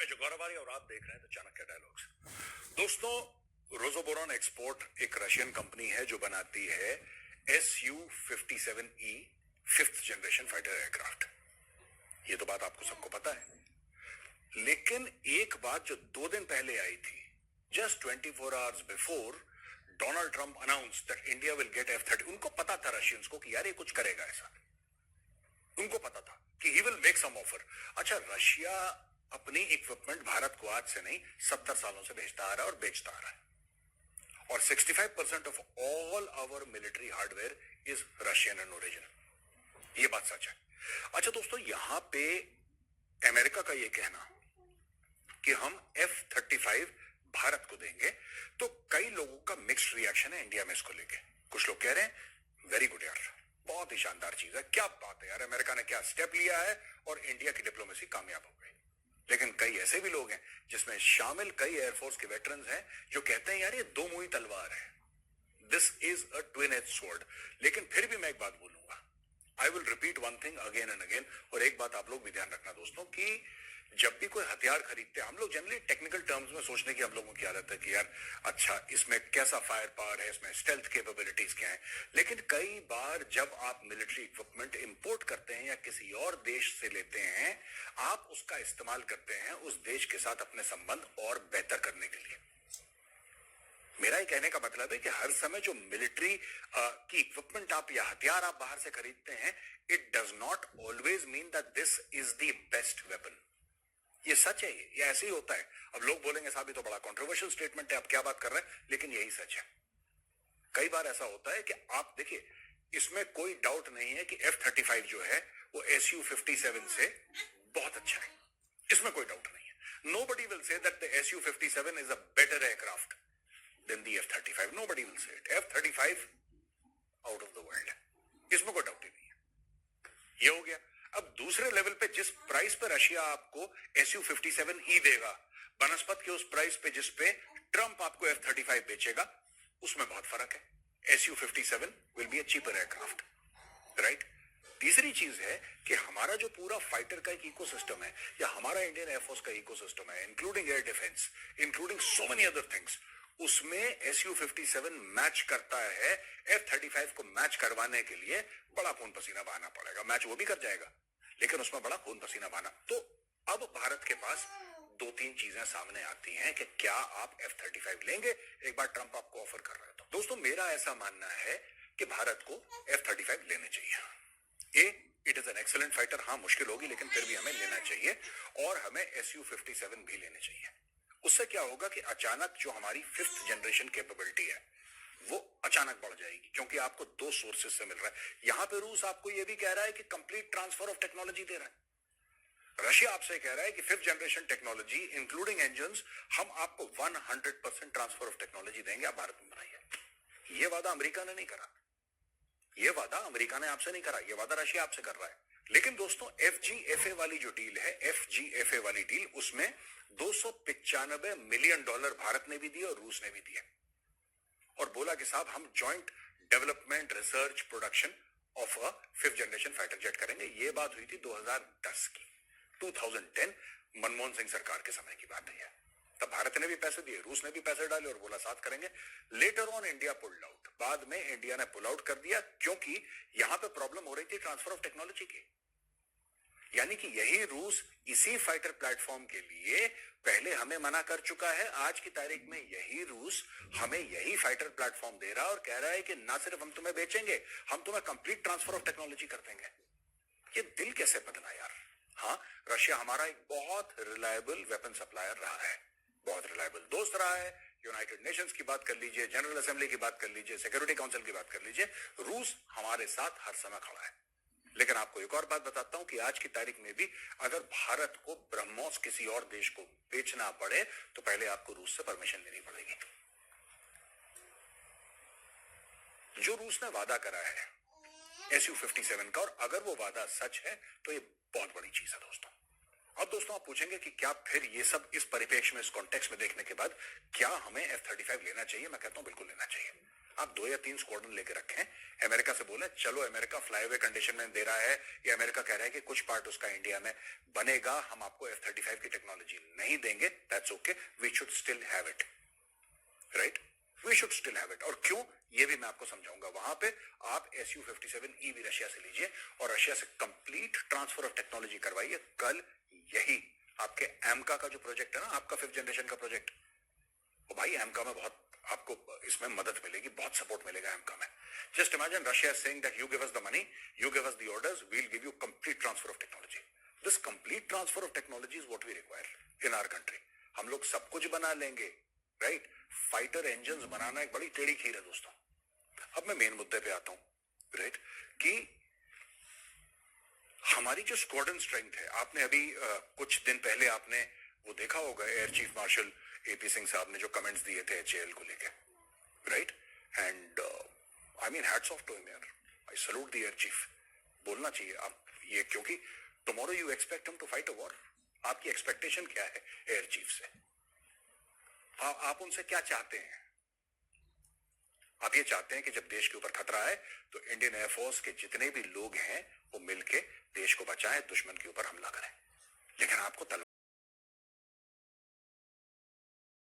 मैं जो गौरव आर्य और आप देख रहे हैं तो चाणक्य डायलॉग्स। दोस्तों, रोजोबोरॉन एक्सपोर्ट एक रशियन कंपनी है जो बनाती है Su-57E fifth generation fighter aircraft. ये तो बात आपको सबको पता है, लेकिन एक बात जो 2 दिन पहले आई थी, just 24 hours before Donald Trump announce that India will get F-30, उनको पता था रशियंस को कि यार ये कुछ करेगा ऐसा। उनको पता था कि he will make some offer. अच्छा, रशिया अपनी इक्विपमेंट भारत को आज से नहीं 70 सालों से भेजता आ रहा है और बेचता आ रहा है, और 65% of all our military hardware is Russian in origin. ये बात सच है। अच्छा दोस्तों, यहां पे अमेरिका का ये कहना कि हम F-35 भारत को देंगे, तो कई लोगों का मिक्स्ड रिएक्शन है इंडिया में इसको लेके। कुछ लोग कह रहे हैं वेरी गुड यार, बहुत ही शानदार चीज है, क्या बात है यार, अमेरिका ने क्या स्टेप लिया है और इंडिया की डिप्लोमेसी कामयाब हो गई। लेकिन कई ऐसे भी लोग हैं, जिसमें शामिल कई एयरफोर्स के वेटरन्स हैं, जो कहते हैं यार ये दो मुई तलवार है, this is a twin edge sword. लेकिन फिर भी मैं एक बात बोलूंगा, I will repeat one thing again and again. और एक बात आप लोग भी ध्यान रखना दोस्तों, कि जब भी कोई हथियार खरीदते हैं, हम लोग जनरली टेक्निकल टर्म्स में सोचने की हम लोगों की आदत है कि यार अच्छा इसमें कैसा फायर पावर है, इसमें स्टेल्थ कैपेबिलिटीज क्या है। लेकिन कई बार जब आप मिलिट्री इक्विपमेंट इंपोर्ट करते हैं या किसी और देश से लेते हैं, आप उसका इस्तेमाल करते हैं उस देश के साथ अपने संबंध और बेहतर करने के लिए। मेरा ये कहने का मतलब है कि हर समय जो मिलिट्री की इक्विपमेंट आप या हथियार आप बाहर से खरीदते हैं, it does not always mean that this is the best weapon. ये सच है, ये ऐसे ही होता है। अब लोग बोलेंगे साहब ये तो बड़ा कंट्रोवर्शियल स्टेटमेंट है, आप क्या बात कर रहे हैं, लेकिन यही सच है। कई बार ऐसा होता है कि आप देखिए, इसमें कोई डाउट नहीं है कि F-35 जो है वो Su-57 से बहुत अच्छा है, इसमें कोई डाउट नहीं है। Nobody will say that the Su-57 is a better aircraft than the F-35. Nobody will say it. F-35 out of the world, इसमें कोई डाउट ही नहीं है। ये हो गया। अब दूसरे लेवल पे जिस प्राइस पे रशिया आपको Su-57E देगा, बनस्पत के उस प्राइस पे जिस पे ट्रंप आपको F-35 बेचेगा, उसमें बहुत फर्क है। Su-57 will be a cheaper aircraft, right. तीसरी चीज है कि हमारा जो पूरा फाइटर का एक इकोसिस्टम है, या हमारा इंडियन एयरफोर्स का इकोसिस्टम है, including air defence, including so many other things, उसमें Su-57 मैच करता है। F-35 को मैच करवाने के लिए बड़ा खून पसीना बहाना पड़ेगा। मैच वो भी कर जाएगा, लेकिन उसमें बड़ा खून पसीना बहाना। तो अब भारत के पास 2-3 चीजें सामने आती हैं कि क्या आप F-35 लेंगे, एक बार ट्रंप आपको ऑफर कर रहा है तो। दोस्तों, मेरा ऐसा मानना है कि भारत को F-35 लेने चाहिए। It is an excellent fighter, हाँ मुश्किल होगी, लेकिन फिर भी हमें लेना चाहिए, और हमें Su-57 भी लेने चाहिए। उससे क्या होगा कि अचानक जो हमारी 5th जनरेशन कैपेबिलिटी है वो अचानक बढ़ जाएगी, क्योंकि आपको 2 सोर्सेज से मिल रहा है। यहां पे रूस आपको ये भी कह रहा है कि कंप्लीट ट्रांसफर ऑफ टेक्नोलॉजी दे रहा है। रशिया आपसे कह रहा है कि 5th generation technology including engines हम आपको 100% ट्रांसफर ऑफ टेक्नोलॉजी देंगे, आप भारत में बनाइए। ये वादा अमेरिका ने नहीं करा, ये वादा अमेरिका ने आपसे नहीं करा, ये वादा रशिया आपसे कर रहा है। लेकिन दोस्तों, FGFA वाली जो डील है, FGFA वाली डील, उसमें $295 मिलियन भारत ने भी दिए और रूस ने भी दिए, और बोला कि साहब हम joint development research production of a 5th generation fighter jet करेंगे। ये बात हुई थी 2010 की, 2010 मनमोहन सिंह सरकार के समय की बात है। तब भारत ने भी पैसे दिए, रूस ने भी पैसे डाले और बोला साथ करेंगे। Later on India pulled out, बाद में इंडिया ने पुल आउट कर दिया, क्योंकि यहां पे प्रॉब्लम हो रही थी ट्रांसफर ऑफ टेक्नोलॉजी की। यानी कि यही रूस इसी फाइटर प्लेटफॉर्म के लिए पहले हमें मना कर चुका है। आज की तारीख में यही रूस हमें यही फाइटर प्लेटफॉर्म दे रहा है और कह रहा है कि ना सिर्फ हम तुम्हें बेचेंगे, हम तुम्हें कंप्लीट ट्रांसफर ऑफ टेक्नोलॉजी कर देंगे। ये दिल कैसे बदला यार। हाँ, रशिया हमारा एक बहुत रिलायबल वेपन सप्लायर रहा है, बहुत रिलायबल दोस्त रहा है। यूनाइटेड नेशंस की बात कर लीजिए, जनरल असेंबली की बात कर लीजिए, सिक्योरिटी काउंसिल की बात कर लीजिए, रूस हमारे साथ हर समय खड़ा है। लेकिन आपको एक और बात बताता हूं कि आज की तारीख में भी अगर भारत को ब्रह्मोस किसी और देश को बेचना पड़े, तो पहले आपको रूस से परमिशन लेनी पड़ेगी। जो रूस ने वादा करा है Su-57 का, और अगर वो वादा सच है तो ये बहुत बड़ी चीज है दोस्तों। अब दोस्तों, आप पूछेंगे कि क्या फिर ये सब इस परिप्रेक्ष्य में, इस कॉन्टेक्स्ट में देखने के बाद क्या हमें F-35 लेना चाहिए? मैं कहता हूं बिल्कुल लेना चाहिए। आप 2 या 3 स्क्वाड्रन लेके रखें, अमेरिका से बोले चलो अमेरिका फ्लाईवे कंडीशन में दे रहा है, या अमेरिका कह रहा है कि कुछ पार्ट उसका इंडिया में बनेगा, हम आपको F-35 की टेक्नोलॉजी नहीं देंगे, that's okay, we should still have it, right, we should still have it. और क्यों, ये भी मैं आपको समझाऊंगा। वहां पे आप Su-57E भी रशिया से लीजिए और रशिया से कंप्लीट ट्रांसफर ऑफ टेक्नोलॉजी करवाइए। कल यही आपके एमका का जो प्रोजेक्ट है ना, आपका 5th जनरेशन का प्रोजेक्ट, वो भाई एमका में बहुत आपको इसमें मदद मिलेगी, बहुत सपोर्ट मिलेगा एमका में। Just imagine Russia is saying that you give us the money, you give us the orders, we will give you complete transfer of technology. This complete transfer of technology is what we require in our country. हम लोग सब कुछ बना लेंगे, right, fighter engines बनाना एक बड़ी टेढ़ी खीर है दोस्तों। अब मैं मेन मुद्दे पे आता हूं, राइट, कि हमारी जो स्क्वाड्रन स्ट्रेंथ है, आपने अभी कुछ दिन पहले आपने वो देखा होगा, air chief marshal A P Singh sahab ने जो कमेंट्स दिए थे HAL को लेके, right, and I mean hats off to him यार, I salute the air chief. बोलना चाहिए आप ये, क्योंकि tomorrow you expect him to fight a war. आपकी एक्सपेक्टेशन क्या है एयर चीफ से? आप उनसे क्या चाहते हैं? आप ये चाहते हैं कि जब देश के ऊपर खतरा है तो इंडियन एयरफोर्स के जितने भी लोग हैं वो मिलके देश को बचाएं, दुश्मन के ऊपर हमला करें। लेकिन आपको